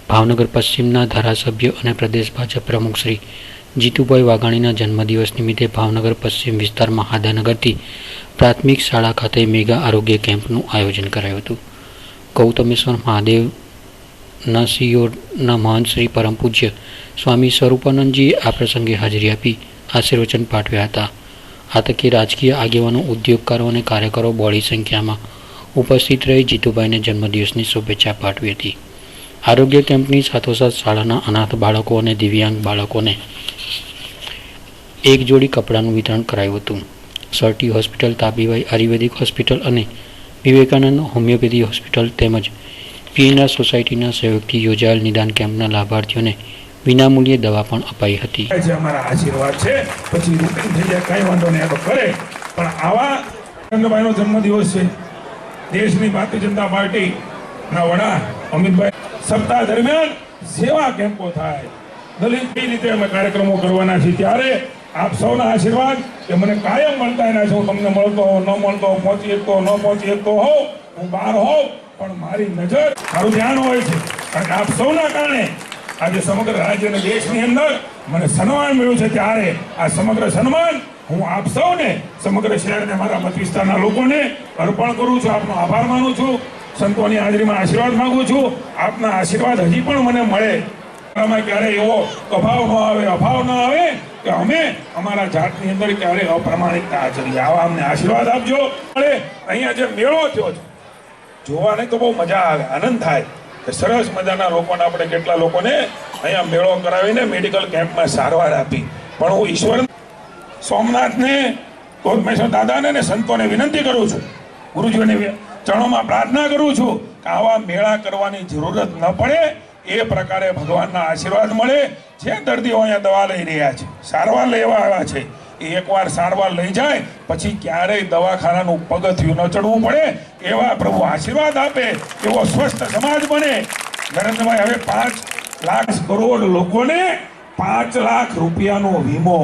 ભાવનગર પશ્ચિમના ધારાસભ્ય અને પ્રદેશ ભાજપ પ્રમુખ શ્રી જીતુભાઈ વાઘાણીના જન્મદિવસ નિમિત્તે ભાવનગર પશ્ચિમ વિસ્તારમાં હાદાનગરથી પ્રાથમિક શાળા ખાતે મેગા આરોગ્ય કેમ્પનું આયોજન કરાયું હતું. ગૌતમેશ્વર મહાદેવના સિયોરના મહંત શ્રી પરમ પૂજ્ય સ્વામી સ્વરૂપાનંદજીએ આ પ્રસંગે હાજરી આપી આશીર્વચન પાઠવ્યા હતા. આ તકે રાજકીય આગેવાનો, ઉદ્યોગકારો અને કાર્યકરો બહોળી સંખ્યામાં ઉપસ્થિત રહી જીતુભાઈને જન્મદિવસની શુભેચ્છા પાઠવી હતી. આરોગ્ય કેમ્પની સાથોસાથ શાળાના અનાથ બાળકો અને દિવ્યાંગ બાળકોને એક જોડી કપડાનું વિતરણ કરાયું હતું. સરટી હોસ્પિટલ, તાબીબાઈ આયુર્વેદિક હોસ્પિટલ અને વિવેકાનંદ હોમિયોપેથી હોસ્પિટલ તેમજ પીએનઆર સોસાયટીના સહયોગથી યોજાયેલ નિદાન કેમ્પના લાભાર્થીઓને વિનામૂલ્યે દવા પણ અપાઈ હતી. અમારા આશીર્વાદ છે. પછી રૂટીન થઈ જાય કઈ વાંધો નહીં, આ કરે. પણ આવા રંગભાઈનો જન્મદિવસ છે. દેશની ભારતીય જનતા પાર્ટીના વડા અમિતભાઈ સપ્તાહ દરમિયાન સેવા કેમ્પો થાય, દલિત કઈ રીતે અમે કાર્યક્રમો કરવાના છીએ, ત્યારે આપ સૌના આશીર્વાદ કે મને કાયમ મળતા એના છે. હું તમને મળતો હોઉં, ન મળતો હોઉં, પહોંચી શકતો ન પહોંચી શકતો હોઉં, હું બહાર હોઉં, પણ મારી નજર, મારું ધ્યાન હોય છે. કારણ કે આપ સૌના કારણે આજે સમગ્ર રાજ્ય અને દેશની અંદર મને સન્માન મળ્યું છે. ત્યારે આ સમગ્ર સન્માન હું આપ સૌને, સમગ્ર શહેરને, મારા મત વિસ્તારના લોકોને અર્પણ કરું છું. આપનો આભાર માનું છું. સંતોની હાજરીમાં આશીર્વાદ માંગુ છું. આપના આશીર્વાદ હજી પણ મને મળે. ક્યારેય એવો અભાવ ન આવે, અભાવ ન આવે કે અમે અમારા જાતની અંદર ક્યારેય અપ્રમાણિકતા આચરીએ. આવા અમને આશીર્વાદ આપજો. અહીંયા જે મેળો થયો છે, જોવાને તો બહુ મજા આવે, આનંદ થાય. સરસ મજાના લોકોને, આપણે કેટલા લોકોને અહીંયા મેળો કરાવીને મેડિકલ કેમ્પમાં સારવાર આપી. પણ હું ઈશ્વર સોમનાથને, ગૌતમેશ્વર દાદાને ને સંતોને વિનંતી કરું છું, ગુરુજીઓને ચરણોમાં પ્રાર્થના કરું છું કે આવા મેળા કરવાની જરૂરત ન પડે. એ પ્રકારે ભગવાનના આશીર્વાદ મળે. જે દર્દીઓ અહીંયા દવા લઈ રહ્યા છે, સારવાર લેવા આવ્યા છે, એ એકવાર સારવાર લઈ જાય પછી ક્યારેય દવાખાનાનું પગથિયું ન ચડવું પડે. એવા પ્રભુ આશીર્વાદ આપે, એવો સ્વસ્થ સમાજ બને. નરેન્દ્રભાઈ હવે 5 લાખ કરોડ લોકોને 5 લાખ રૂપિયાનો વીમો